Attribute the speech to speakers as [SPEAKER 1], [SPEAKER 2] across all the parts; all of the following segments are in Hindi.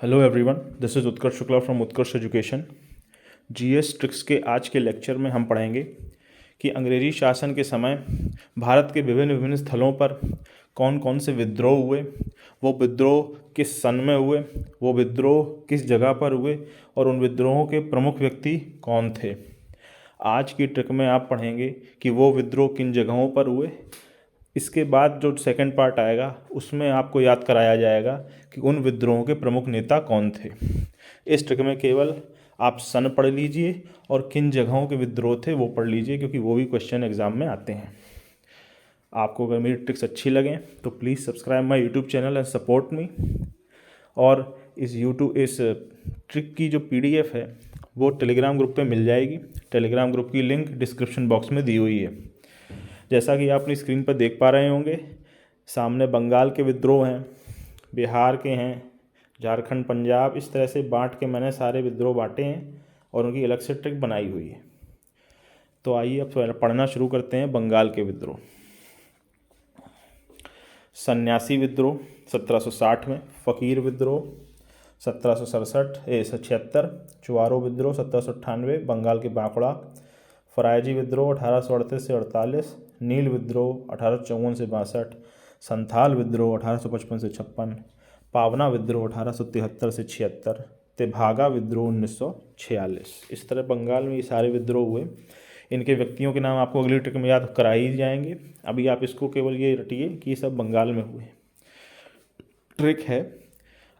[SPEAKER 1] Hello everyone, this is Utkarsh Shukla from Utkarsh education. GS tricks के आज के लेक्चर में हम पढ़ेंगे कि अंग्रेजी शासन के समय भारत के विभिन्न विभिन्न स्थलों पर कौन कौन से विद्रोह हुए, वो विद्रोह किस सन में हुए, वो विद्रोह किस जगह पर हुए और उन विद्रोहों के प्रमुख व्यक्ति कौन थे। आज की ट्रिक में आप पढ़ेंगे कि वो विद्रोह किन जगहों पर हुए। इसके बाद जो सेकंड पार्ट आएगा उसमें आपको याद कराया जाएगा कि उन विद्रोहों के प्रमुख नेता कौन थे। इस ट्रिक में केवल आप सन पढ़ लीजिए और किन जगहों के विद्रोह थे वो पढ़ लीजिए, क्योंकि वो भी क्वेश्चन एग्जाम में आते हैं। आपको अगर मेरी ट्रिक्स अच्छी लगें तो please subscribe my YouTube channel and support me. और इस ट्रिक की जो PDF है वो टेलीग्राम ग्रुप पे मिल जाएगी। टेलीग्राम ग्रुप की लिंक डिस्क्रिप्शन बॉक्स में दी हुई है। जैसा कि आप अपनी स्क्रीन पर देख पा रहे होंगे, सामने बंगाल के विद्रोह हैं, बिहार के हैं, झारखंड, पंजाब, इस तरह से बांट के मैंने सारे विद्रोह बांटे हैं और उनकी अलग से ट्रिक बनाई हुई है। तो आइए अब पढ़ना शुरू करते हैं। बंगाल के विद्रोह। सन्यासी विद्रोह 1760 में, फ़कीर विद्रोह 1776, चुआरो विद्रोह 1798, बंगाल के बांकुड़ा, फरायजी विद्रोह 1838 से 48, नील विद्रोह 1854 से 62, संथाल विद्रोह 1855 से 56, पावना विद्रोह 1873 से 76, तेभागा विद्रोह 1946। इस तरह बंगाल में ये सारे विद्रोह हुए। इनके व्यक्तियों के नाम आपको अगली ट्रिक में याद करा ही जाएंगे। अभी आप इसको केवल ये रटिए कि ये सब बंगाल में हुए। ट्रिक है,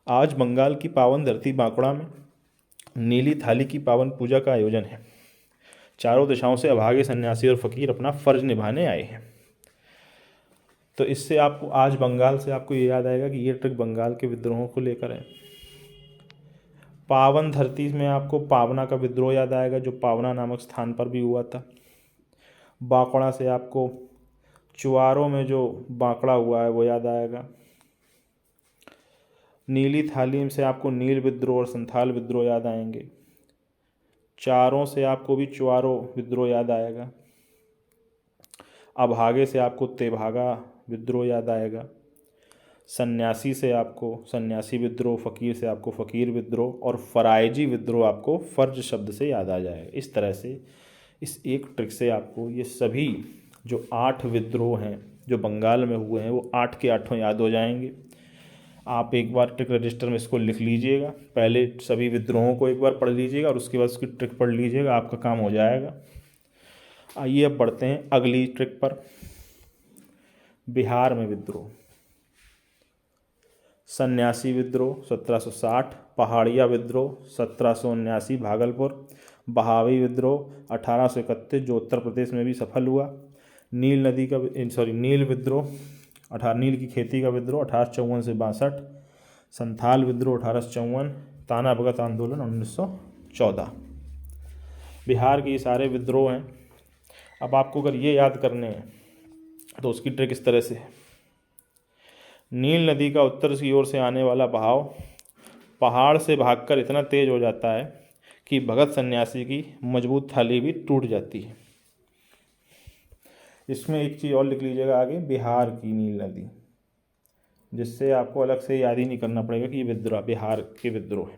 [SPEAKER 1] आज बंगाल की पावन धरती बांकुड़ा में नीली थाली की पावन पूजा का आयोजन है। चारों दिशाओं से अभागे सन्यासी और फकीर अपना फर्ज निभाने आए हैं। तो इससे आपको आज बंगाल से आपको ये याद आएगा कि ये ट्रिक बंगाल के विद्रोहों को लेकर है। पावन धरती में आपको पावना का विद्रोह याद आएगा, जो पावना नामक स्थान पर भी हुआ था। बांकुड़ा से आपको चुआरों में जो बांकुड़ा हुआ है वो याद आएगा। नीली थाली से आपको नील विद्रोह और संथाल विद्रोह याद आएंगे। चारों से आपको भी चुआरो विद्रोह याद आएगा। अभागे से आपको तेभागा विद्रोह याद आएगा। सन्यासी से आपको सन्यासी विद्रोह, फ़कीर से आपको फ़कीर विद्रोह और फरायजी विद्रोह आपको फर्ज शब्द से याद आ जाएगा। इस तरह से इस एक ट्रिक से आपको ये सभी जो 8 विद्रोह हैं जो बंगाल में हुए हैं वो 8 के 8 याद हो जाएंगे। आप एक बार ट्रिक रजिस्टर में इसको लिख लीजिएगा। पहले सभी विद्रोहों को एक बार पढ़ लीजिएगा और उसके बाद उसकी ट्रिक पढ़ लीजिएगा, आपका काम हो जाएगा। आइए अब बढ़ते हैं अगली ट्रिक पर। बिहार में विद्रोह। सन्यासी विद्रोह 1760, पहाड़िया विद्रोह 1779 भागलपुर, बहावी विद्रोह 1831 जो उत्तर प्रदेश में भी सफल हुआ, नील विद्रोह नील की खेती का विद्रोह 1854 से 62, संथाल विद्रोह 1854, ताना भगत आंदोलन 1914। बिहार के ये सारे विद्रोह हैं। अब आपको अगर ये याद करने हैं तो उसकी ट्रिक इस तरह से है। नील नदी का उत्तर की ओर से आने वाला बहाव पहाड़ से भागकर इतना तेज हो जाता है कि भगत सन्यासी की मजबूत थाली भी टूट जाती है। इसमें एक चीज़ और लिख लीजिएगा आगे, बिहार की नील नदी, जिससे आपको अलग से याद ही नहीं करना पड़ेगा कि ये विद्रोह बिहार के विद्रोह है।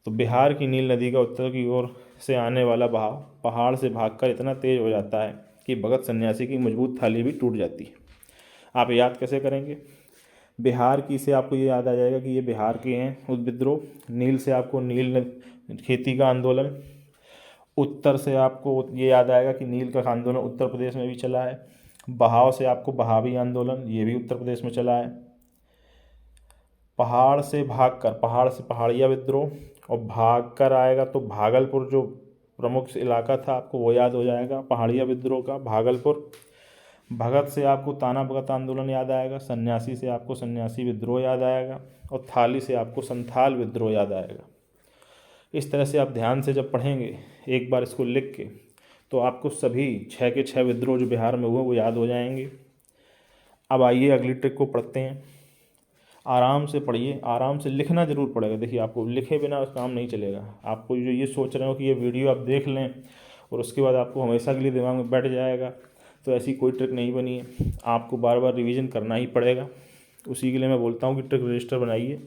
[SPEAKER 1] तो बिहार की नील नदी का उत्तर की ओर से आने वाला बहाव पहाड़ से भागकर इतना तेज हो जाता है कि भगत सन्यासी की मजबूत थाली भी टूट जाती है। आप याद कैसे करेंगे? बिहार की से आपको ये याद आ जाएगा कि ये बिहार के हैं विद्रोह। नील से आपको नील खेती का आंदोलन। उत्तर से आपको ये याद आएगा कि नील का आंदोलन उत्तर प्रदेश में भी चला है। बहाव से आपको बहावी आंदोलन, ये भी उत्तर प्रदेश में चला है। पहाड़ से पहाड़िया विद्रोह, और भागकर आएगा तो भागलपुर जो प्रमुख इलाका था आपको वो याद हो जाएगा पहाड़िया विद्रोह का, भागलपुर। भगत से आपको ताना भगत आंदोलन याद आएगा। सन्यासी से आपको सन्यासी विद्रोह याद आएगा और थाली से आपको संथाल विद्रोह याद आएगा। इस तरह से आप ध्यान से जब पढ़ेंगे एक बार इसको लिख के, तो आपको सभी 6 के 6 विद्रोह जो बिहार में हुए वो याद हो जाएंगे। अब आइए अगली ट्रिक को पढ़ते हैं। आराम से पढ़िए, आराम से लिखना ज़रूर पड़ेगा। देखिए, आपको लिखे बिना काम नहीं चलेगा। आपको जो ये सोच रहे हो कि ये वीडियो आप देख लें और उसके बाद आपको हमेशा के लिए दिमाग में बैठ जाएगा, तो ऐसी कोई ट्रिक नहीं बनी है। आपको बार बार रिवीजन करना ही पड़ेगा। उसी के लिए मैं बोलता हूँ कि ट्रिक रजिस्टर बनाइए,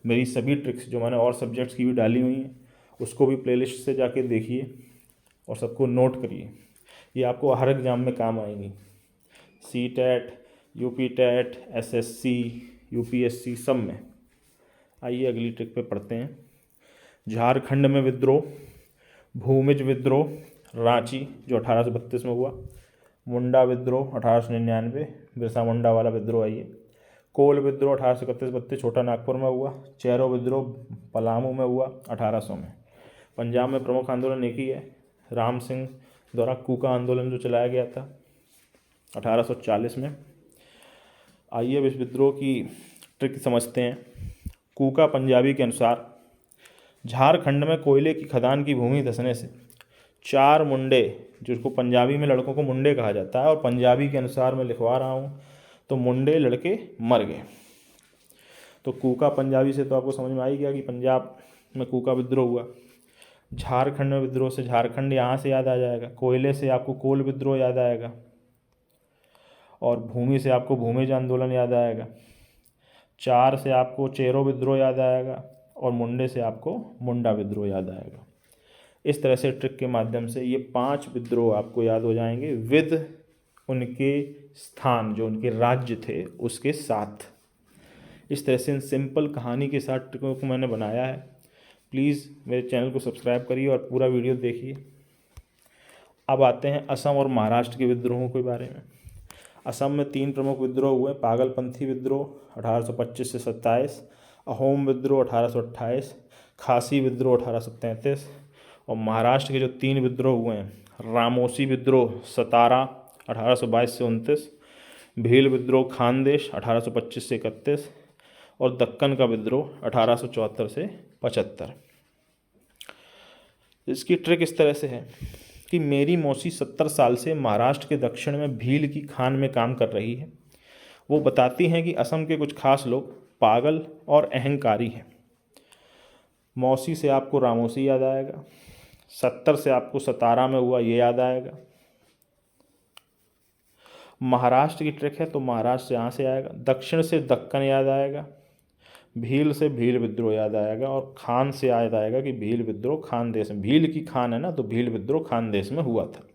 [SPEAKER 1] मेरी सभी ट्रिक्स जो मैंने और सब्जेक्ट्स की भी डाली हुई हैं उसको भी प्लेलिस्ट से जाके देखिए और सबको नोट करिए। ये आपको हर एग्ज़ाम में काम आएंगी, CTET, UP-TET, SSC, UPSC सब में। आइए अगली ट्रिक पे पढ़ते हैं। झारखंड में विद्रोह, भूमिज विद्रोह रांची जो 1832 में हुआ, मुंडा विद्रोह 1899 बिरसा मुंडा वाला विद्रोह है ये, कोल विद्रोह 1831-32 छोटा नागपुर में हुआ, चेरो विद्रोह पलामू में हुआ 1800 में। पंजाब में प्रमुख आंदोलन एक ही है, राम सिंह द्वारा कूका आंदोलन जो चलाया गया था 1840 में। आइए अब इस विद्रोह की ट्रिक समझते हैं। कूका पंजाबी के अनुसार झारखंड में कोयले की खदान की भूमि धंसने से 4 मुंडे, जिसको पंजाबी में लड़कों को मुंडे कहा जाता है और पंजाबी के अनुसार मैं लिखवा रहा हूँ तो मुंडे लड़के मर गए। तो कूका पंजाबी से तो आपको समझ में आ ही गया कि पंजाब में कूका विद्रोह हुआ। झारखंड में विद्रोह से झारखंड यहाँ से याद आ जाएगा, कोयले से आपको कोल विद्रोह याद आएगा और भूमि से आपको भूमिज आंदोलन याद आएगा, 4 से आपको चेरो विद्रोह याद आएगा और मुंडे से आपको मुंडा विद्रोह याद आएगा। इस तरह से ट्रिक के माध्यम से ये 5 विद्रोह आपको याद हो जाएंगे विद उनके स्थान जो उनके राज्य थे उसके साथ। इस तरह से इन सिंपल कहानी के साथ ट्रिकों को मैंने बनाया है। प्लीज़ मेरे चैनल को सब्सक्राइब करिए और पूरा वीडियो देखिए। अब आते हैं असम और महाराष्ट्र के विद्रोहों के बारे में। असम में 3 प्रमुख विद्रोह हुए, पागलपंथी विद्रोह 1825 से 27, अहोम विद्रोह 1828, खासी विद्रोह 1833 और महाराष्ट्र के जो 3 विद्रोह हुए हैं, रामोसी विद्रोह 17 1822 से 29, भील विद्रोह खानदेश 1825 से 31 और दक्कन का विद्रोह 1874 से 75। इसकी ट्रिक इस तरह से है कि मेरी मौसी 70 साल से महाराष्ट्र के दक्षिण में भील की खान में काम कर रही है। वो बताती हैं कि असम के कुछ खास लोग पागल और अहंकारी हैं। मौसी से आपको रामोसी याद आएगा, 70 से आपको 17 में हुआ ये याद आएगा। महाराष्ट्र की ट्रिक है तो महाराष्ट्र से यहाँ से आएगा, दक्षिण से दक्कन याद आएगा, भील से भील विद्रोह याद आएगा और खान से याद आएगा कि भील विद्रोह खानदेश में, भील की खान है ना तो भील विद्रोह खानदेश में हुआ था।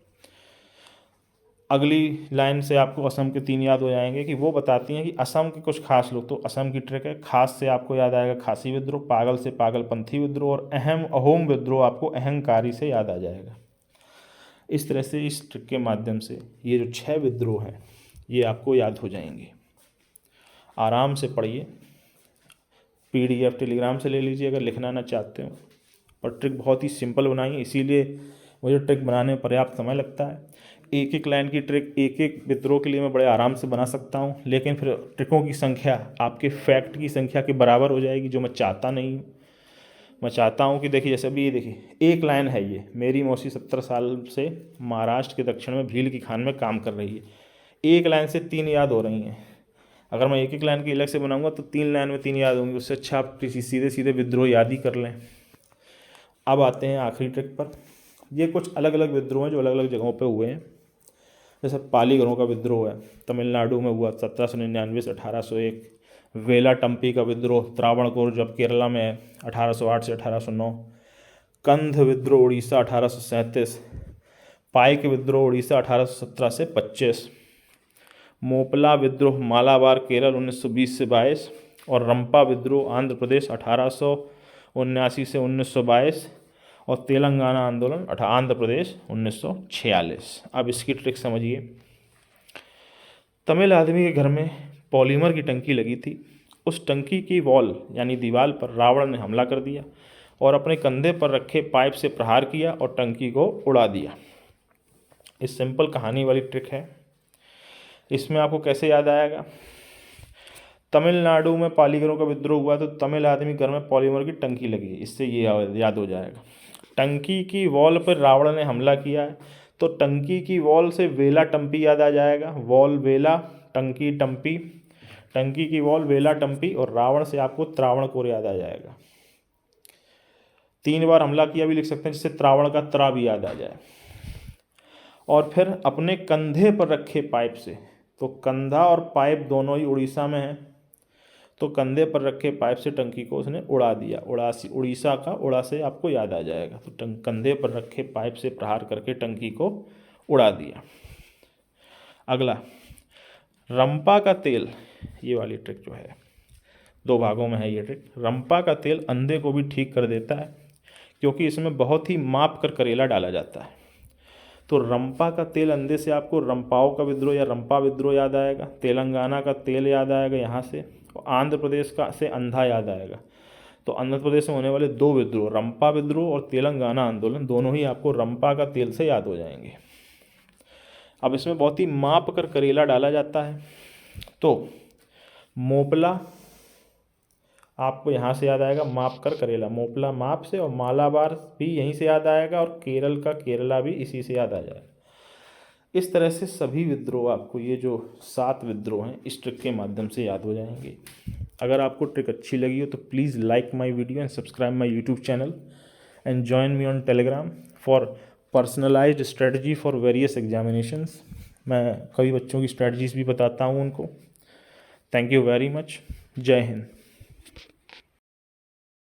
[SPEAKER 1] अगली लाइन से आपको असम के 3 याद हो जाएंगे कि वो बताती हैं कि असम के कुछ खास लोग, तो असम की ट्रिक है। खास से आपको याद आएगा खासी विद्रोह, पागल से पागलपंथी विद्रोह और अहोम विद्रोह आपको अहंकारी से याद आ जाएगा। इस तरह से इस ट्रिक के माध्यम से ये जो 6 विद्रोह हैं ये आपको याद हो जाएंगे। आराम से पढ़िए, PDF टेलीग्राम से ले लीजिए अगर लिखना ना चाहते हो। और ट्रिक बहुत ही सिंपल बनाई है, इसीलिए मुझे ट्रिक बनाने में पर्याप्त समय लगता है। एक एक लाइन की ट्रिक एक एक विद्रोह के लिए मैं बड़े आराम से बना सकता हूँ, लेकिन फिर ट्रिकों की संख्या आपके फैक्ट की संख्या के बराबर हो जाएगी, जो मैं चाहता नहीं हूँ। मैं चाहता हूँ कि देखिए जैसे अभी ये देखिए एक लाइन है, ये मेरी मौसी 70 साल से महाराष्ट्र के दक्षिण में भील की खान में काम कर रही है। एक लाइन से 3 याद हो रही हैं। अगर मैं एक एक लाइन की अलग से बनाऊंगा तो 3 लाइन में 3 याद होंगी, उससे अच्छा आप सीधे सीधे विद्रोह याद ही कर लें। अब आते हैं आखिरी ट्रिक पर। ये कुछ अलग अलग विद्रोह हैं जो अलग अलग जगहों पे हुए हैं। जैसे पालीगरों का विद्रोह है, तमिलनाडु में हुआ 1799 से 1801। वेलाटम्पी का विद्रोह त्रावणकोर जब केरला में है 1808 से 1809। कंध विद्रोह उड़ीसा 1837। पाइक विद्रोह उड़ीसा 1817 से 25। मोपला विद्रोह मालाबार केरल 1920 से 22 और रंपा विद्रोह आंध्र प्रदेश 1879 से 1922 और तेलंगाना आंदोलन आंध्र प्रदेश 1946। अब इसकी ट्रिक समझिए। तमिल आदमी के घर में पॉलीमर की टंकी लगी थी। उस टंकी की वॉल यानी दीवार पर रावण ने हमला कर दिया और अपने कंधे पर रखे पाइप से प्रहार किया और टंकी को उड़ा दिया। इस सिंपल कहानी वाली ट्रिक है। इसमें आपको कैसे याद आएगा? तमिलनाडु में पालीगरों का विद्रोह हुआ तो तमिल आदमी घर में पॉलीमर की टंकी लगी, इससे ये याद हो जाएगा। टंकी की वॉल पर रावण ने हमला किया है तो टंकी की वॉल से वेला टम्पी याद आ जाएगा। वॉल वेला, टंकी टम्पी, टंकी की वॉल वेला टम्पी और रावण से आपको त्रावणकोर याद आ जाएगा। 3 बार हमला किया भी लिख सकते हैं जिससे त्रावण का त्रा भी याद आ जाए। और फिर अपने कंधे पर रखे पाइप से, तो कंधा और पाइप दोनों ही उड़ीसा में है तो कंधे पर रखे पाइप से टंकी को उसने उड़ा दिया। उड़ीसा का उड़ा से आपको याद आ जाएगा। तो कंधे पर रखे पाइप से प्रहार करके टंकी को उड़ा दिया। अगला, रंपा का तेल, ये वाली ट्रिक जो है 2 भागों में है ये ट्रिक। रंपा का तेल अंधे को भी ठीक कर देता है, क्योंकि इसमें बहुत ही माप कर करेला डाला जाता है। तो रंपा का तेल अंधे से आपको रंपाओं का विद्रोह या रंपा विद्रोह याद आएगा, तेलंगाना का तेल याद आएगा यहाँ से, और आंध्र प्रदेश का से अंधा याद आएगा। तो आंध्र प्रदेश में होने वाले 2 विद्रोह, रंपा विद्रोह और तेलंगाना आंदोलन, दोनों ही आपको रंपा का तेल से याद हो जाएंगे। अब इसमें बहुत ही माप कर करेला डाला जाता है। तो मोपला आपको यहाँ से याद आएगा, माप कर करेला, मोपला माप से, और मालाबार भी यहीं से याद आएगा, और केरल का केरला भी इसी से याद आ जाएगा। इस तरह से सभी विद्रोह आपको, ये जो 7 विद्रोह हैं, इस ट्रिक के माध्यम से याद हो जाएंगे। अगर आपको ट्रिक अच्छी लगी हो तो please like my video and subscribe my YouTube channel and join me on Telegram for personalised strategy for various examinations. मैं कई बच्चों की स्ट्रेटजीज भी बताता हूँ उनको। Thank you very much. जय हिंद।